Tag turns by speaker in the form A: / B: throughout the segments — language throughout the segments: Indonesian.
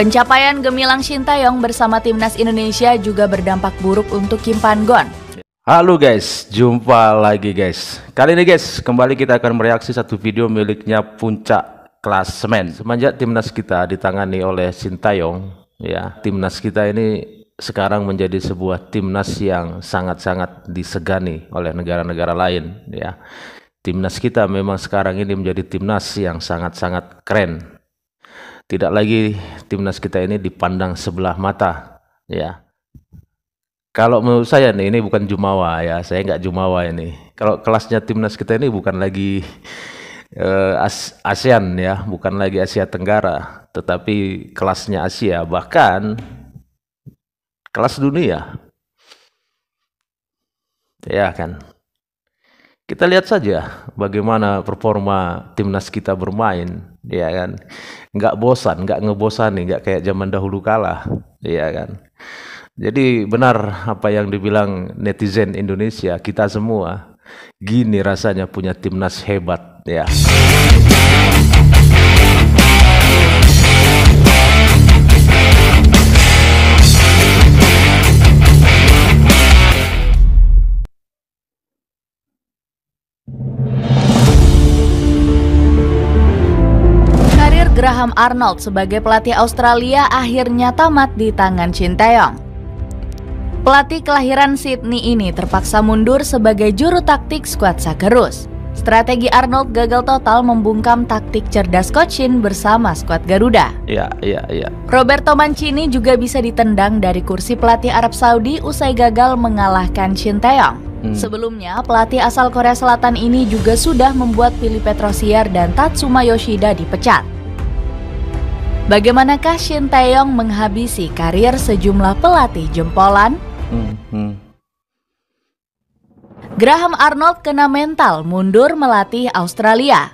A: Pencapaian gemilang Shin Tae-yong bersama timnas Indonesia juga berdampak buruk untuk Kim Pan-gon.
B: Halo guys, jumpa lagi guys. Kali ini guys, kembali kita akan mereaksi satu video miliknya Puncak Klasemen. Semenjak timnas kita ditangani oleh Shin Tae-yong, ya, timnas kita ini sekarang menjadi sebuah timnas yang sangat-sangat disegani oleh negara-negara lain, ya. Timnas kita memang sekarang ini menjadi timnas yang sangat-sangat keren. Tidak lagi timnas kita ini dipandang sebelah mata, ya. Kalau menurut saya nih, ini bukan jumawa ya, saya nggak jumawa ini. Kalau kelasnya timnas kita ini bukan lagi ASEAN ya, bukan lagi Asia Tenggara, tetapi kelasnya Asia, bahkan kelas dunia. Ya kan. Kita lihat saja bagaimana performa timnas kita bermain, ya kan. Nggak bosan, nggak ngebosani, nggak kayak zaman dahulu kala, ya kan. Jadi benar apa yang dibilang netizen Indonesia, kita semua gini rasanya punya timnas hebat, ya.
A: Graham Arnold sebagai pelatih Australia akhirnya tamat di tangan Shin Tae-yong. Pelatih kelahiran Sydney ini terpaksa mundur sebagai juru taktik skuad Socceroos. Strategi Arnold gagal total membungkam taktik cerdas Coach Shin bersama skuad Garuda.
B: Iya.
A: Roberto Mancini juga bisa ditendang dari kursi pelatih Arab Saudi usai gagal mengalahkan Shin Tae-yong. Sebelumnya, pelatih asal Korea Selatan ini juga sudah membuat Philippe Petrosier dan Tatsuma Yoshida dipecat. Bagaimanakah Shin Tae-yong menghabisi karir sejumlah pelatih jempolan? Graham Arnold kena mental mundur melatih Australia.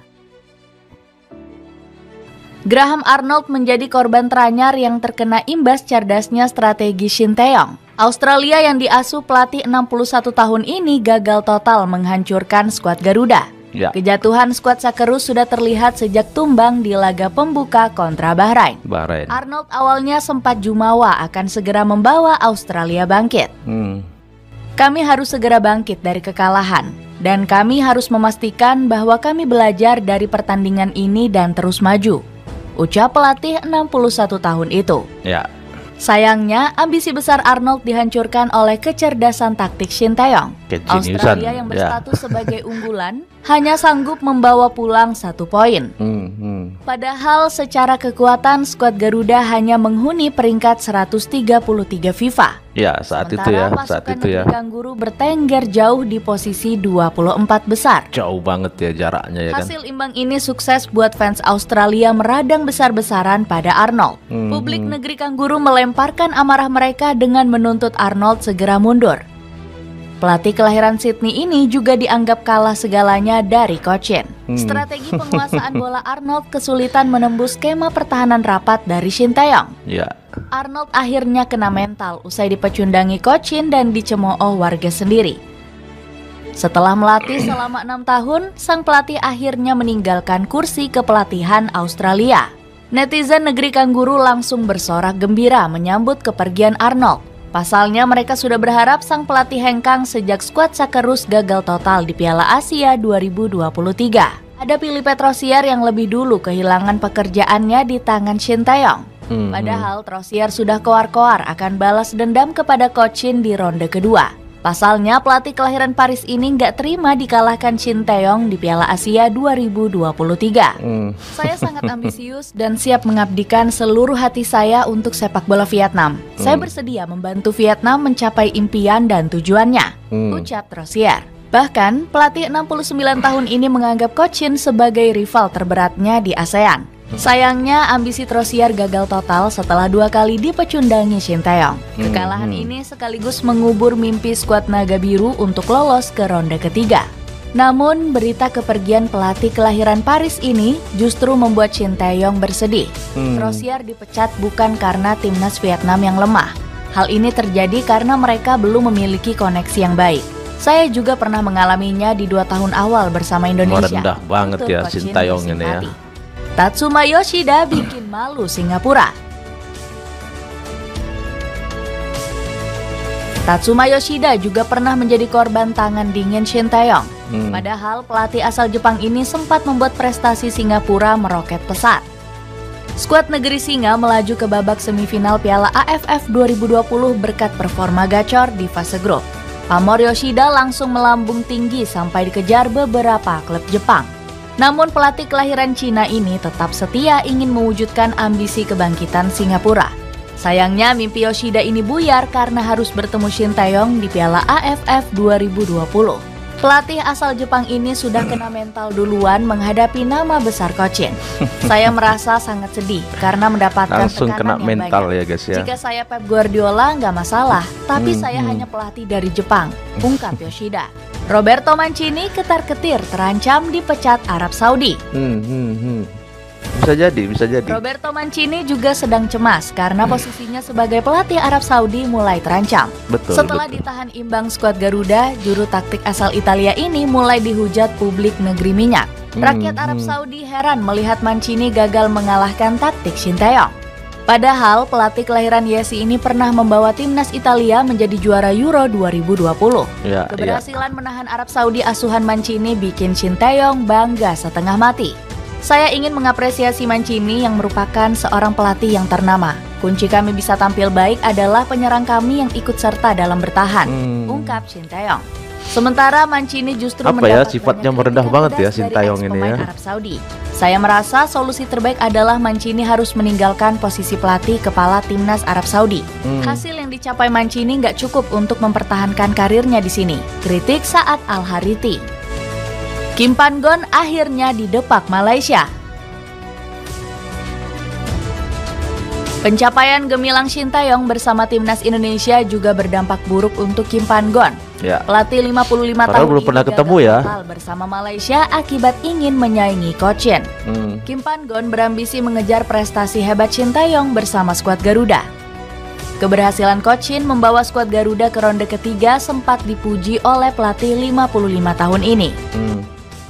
A: Graham Arnold menjadi korban teranyar yang terkena imbas cerdasnya strategi Shin Tae-yong. Australia yang diasuh pelatih 61 tahun ini gagal total menghancurkan skuad Garuda.
B: Ya.
A: Kejatuhan skuad Socceroos sudah terlihat sejak tumbang di laga pembuka kontra Bahrain. Arnold awalnya sempat jumawa akan segera membawa Australia bangkit. Kami harus segera bangkit dari kekalahan, dan kami harus memastikan bahwa kami belajar dari pertandingan ini dan terus maju, ucap pelatih 61 tahun itu.
B: Ya.
A: Sayangnya, ambisi besar Arnold dihancurkan oleh kecerdasan taktik Shin Tae-yong. Australia yang berstatus sebagai unggulan hanya sanggup membawa pulang 1 poin. Padahal secara kekuatan skuad Garuda hanya menghuni peringkat 133 FIFA.
B: Ya, saat itu ya.
A: Pasukan Kangguru bertengger jauh di posisi 24 besar.
B: Jauh banget ya jaraknya, ya kan.
A: Hasil imbang ini sukses buat fans Australia meradang besar-besaran pada Arnold. Publik negeri Kangguru melemparkan amarah mereka dengan menuntut Arnold segera mundur. Pelatih kelahiran Sydney ini juga dianggap kalah segalanya dari Coach Shin. Strategi penguasaan bola Arnold kesulitan menembus skema pertahanan rapat dari Shin Tae-yong.
B: Ya.
A: Arnold akhirnya kena mental usai dipecundangi Coach Shin dan dicemooh warga sendiri. Setelah melatih selama 6 tahun, sang pelatih akhirnya meninggalkan kursi kepelatihan Australia. Netizen negeri Kangguru langsung bersorak gembira menyambut kepergian Arnold. Pasalnya mereka sudah berharap sang pelatih hengkang sejak skuad Socceroos gagal total di Piala Asia 2023. Ada Philippe Petrosier yang lebih dulu kehilangan pekerjaannya di tangan Shin Tae-yong. Padahal Trosier sudah koar-koar akan balas dendam kepada Coach Shin di ronde kedua. Pasalnya pelatih kelahiran Paris ini nggak terima dikalahkan Shin Tae-yong di Piala Asia 2023. Saya sangat ambisius dan siap mengabdikan seluruh hati saya untuk sepak bola Vietnam. Saya bersedia membantu Vietnam mencapai impian dan tujuannya, ucap Trosier. Bahkan, pelatih 69 tahun ini menganggap Coach Shin sebagai rival terberatnya di ASEAN. Sayangnya, ambisi Trosier gagal total setelah 2 kali dipecundangi Shin Tae-yong. Kekalahan ini sekaligus mengubur mimpi skuad Naga Biru untuk lolos ke ronde ketiga. Namun, berita kepergian pelatih kelahiran Paris ini justru membuat Shin Tae-yong bersedih. Trosier dipecat bukan karena timnas Vietnam yang lemah. Hal ini terjadi karena mereka belum memiliki koneksi yang baik. Saya juga pernah mengalaminya di 2 tahun awal bersama Indonesia.
B: Rendah banget ya Shin Tae-yong ini ya.
A: Tatsuma Yoshida bikin malu Singapura. Tatsuma Yoshida juga pernah menjadi korban tangan dingin Shin Tae-yong. Padahal pelatih asal Jepang ini sempat membuat prestasi Singapura meroket pesat. Skuad negeri Singa melaju ke babak semifinal Piala AFF 2020 berkat performa gacor di fase grup. Pamor Yoshida langsung melambung tinggi sampai dikejar beberapa klub Jepang. Namun pelatih kelahiran Cina ini tetap setia ingin mewujudkan ambisi kebangkitan Singapura. Sayangnya mimpi Yoshida ini buyar karena harus bertemu Shin Tae-yong di Piala AFF 2020. Pelatih asal Jepang ini sudah kena mental duluan menghadapi nama besar Cochin. Saya merasa sangat sedih karena mendapatkan
B: Langsung
A: tekanan
B: kena
A: yang
B: mental
A: banyak.
B: ya guys ya.
A: Jika saya Pep Guardiola nggak masalah, tapi saya hanya pelatih dari Jepang, ungkap Yoshida. Roberto Mancini ketar-ketir terancam dipecat Arab Saudi.
B: Bisa jadi.
A: Roberto Mancini juga sedang cemas karena posisinya sebagai pelatih Arab Saudi mulai terancam. Setelah ditahan imbang skuad Garuda, juru taktik asal Italia ini mulai dihujat publik negeri minyak. Rakyat Arab Saudi heran melihat Mancini gagal mengalahkan taktik Shin Tae-yong. Padahal pelatih kelahiran Yesi ini pernah membawa timnas Italia menjadi juara Euro 2020. Keberhasilan menahan Arab Saudi asuhan Mancini bikin Shin Tae-yong bangga setengah mati. Saya ingin mengapresiasi Mancini yang merupakan seorang pelatih yang ternama. Kunci kami bisa tampil baik adalah penyerang kami yang ikut serta dalam bertahan, ungkap Shin Tae-yong. Sementara Mancini justru mendapat
B: sifatnya
A: banyak
B: merendah
A: kritikan
B: banget ya
A: pedas
B: Shin
A: dari
B: Tae-yong ini
A: ex-pemain
B: ya.
A: Arab Saudi. Saya merasa solusi terbaik adalah Mancini harus meninggalkan posisi pelatih kepala timnas Arab Saudi. Hasil yang dicapai Mancini nggak cukup untuk mempertahankan karirnya di sini. Kritik saat Al-Hariti. Kim Pan-gon akhirnya didepak Malaysia. Pencapaian gemilang Shin Tae-yong bersama timnas Indonesia juga berdampak buruk untuk Kim Pan-gon. Pelatih 55 tahun
B: belum pernah ketemu ya
A: bersama Malaysia akibat ingin menyaingi Cochin. Kim Pan-gon berambisi mengejar prestasi hebat Shin Tae-yong bersama skuad Garuda. Keberhasilan Cochin membawa skuad Garuda ke ronde ketiga sempat dipuji oleh pelatih 55 tahun ini.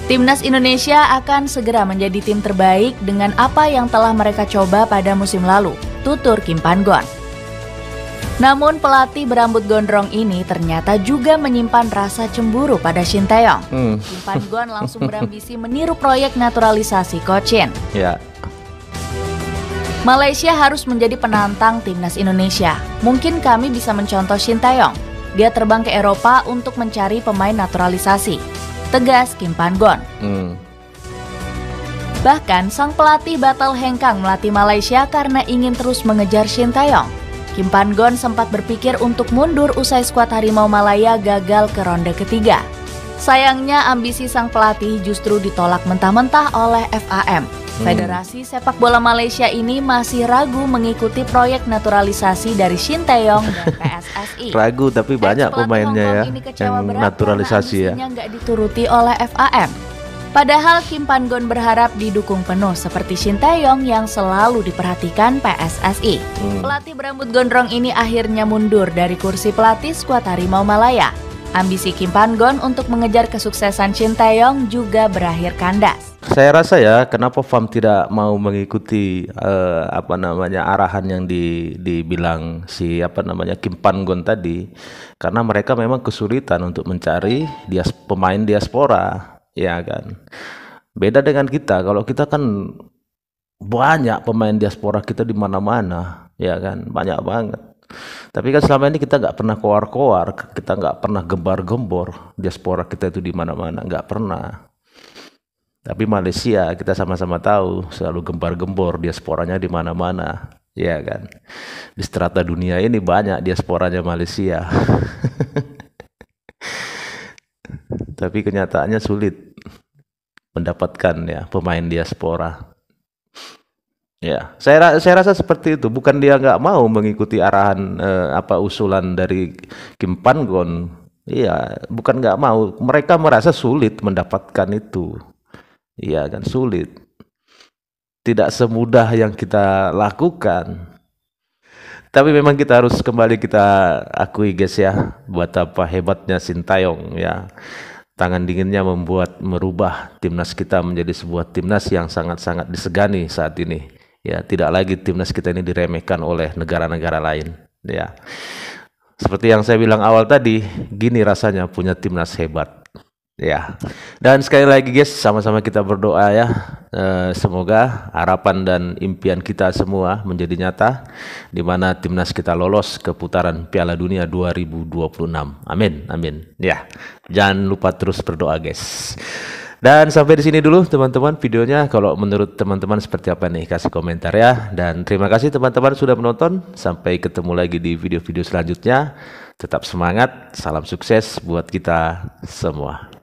A: Timnas Indonesia akan segera menjadi tim terbaik dengan apa yang telah mereka coba pada musim lalu, tutur Kim Pan-gon. Namun pelatih berambut gondrong ini ternyata juga menyimpan rasa cemburu pada Shin Tae-yong. Kim Pan-gon langsung berambisi meniru proyek naturalisasi Cochin. Malaysia harus menjadi penantang timnas Indonesia. Mungkin kami bisa mencontoh Shin Tae-yong. Dia terbang ke Eropa untuk mencari pemain naturalisasi, tegas Kim Pan-gon. Bahkan sang pelatih batal hengkang melatih Malaysia karena ingin terus mengejar Shin Tae-yong. Kim Pan-gon sempat berpikir untuk mundur usai skuad Harimau Malaya gagal ke ronde ketiga. Sayangnya ambisi sang pelatih justru ditolak mentah-mentah oleh FAM. Federasi Sepak Bola Malaysia ini masih ragu mengikuti proyek naturalisasi dari Shin Tae-yong dan PSSI.
B: Ragu tapi banyak pemainnya ya yang naturalisasi ya.
A: Nggak dituruti oleh FAM. Padahal Kim Pan-gon berharap didukung penuh seperti Shin Tae-yong yang selalu diperhatikan PSSI. Pelatih berambut gondrong ini akhirnya mundur dari kursi pelatih skuad Harimau Malaya. Ambisi Kim Pan-gon untuk mengejar kesuksesan Shin Tae-yong juga berakhir kandas.
B: Saya rasa ya, kenapa FAM tidak mau mengikuti arahan yang dibilang si Kim Pan-gon tadi, karena mereka memang kesulitan untuk mencari pemain diaspora, ya kan. Beda dengan kita, kalau kita kan banyak pemain diaspora kita di mana-mana, ya kan, banyak banget. Tapi kan selama ini kita nggak pernah koar-koar, kita nggak pernah gembar-gembor diaspora kita itu di mana-mana, nggak pernah. Tapi Malaysia kita sama-sama tahu selalu gembar-gembor diasporanya di mana-mana, ya kan. Di strata dunia ini banyak diasporanya Malaysia. Tapi kenyataannya sulit mendapatkan ya pemain diaspora. Ya, saya rasa seperti itu. Bukan dia nggak mau mengikuti arahan usulan dari Kim Pan-gon. Iya, bukan nggak mau. Mereka merasa sulit mendapatkan itu. Iya kan, sulit. Tidak semudah yang kita lakukan. Tapi memang kita harus kembali kita akui guys ya, betapa hebatnya Shin Tae-yong ya. Tangan dinginnya merubah timnas kita menjadi sebuah timnas yang sangat-sangat disegani saat ini. Ya, tidak lagi timnas kita ini diremehkan oleh negara-negara lain. Ya, Seperti yang saya bilang awal tadi, gini rasanya punya timnas hebat. Ya, dan sekali lagi guys, sama-sama kita berdoa ya, semoga harapan dan impian kita semua menjadi nyata, di mana timnas kita lolos ke putaran Piala Dunia 2026. Amin, amin. Ya, jangan lupa terus berdoa guys. Dan sampai di sini dulu teman-teman videonya. Kalau menurut teman-teman seperti apa nih, kasih komentar ya. Dan terima kasih teman-teman sudah menonton. Sampai ketemu lagi di video-video selanjutnya. Tetap semangat, salam sukses buat kita semua.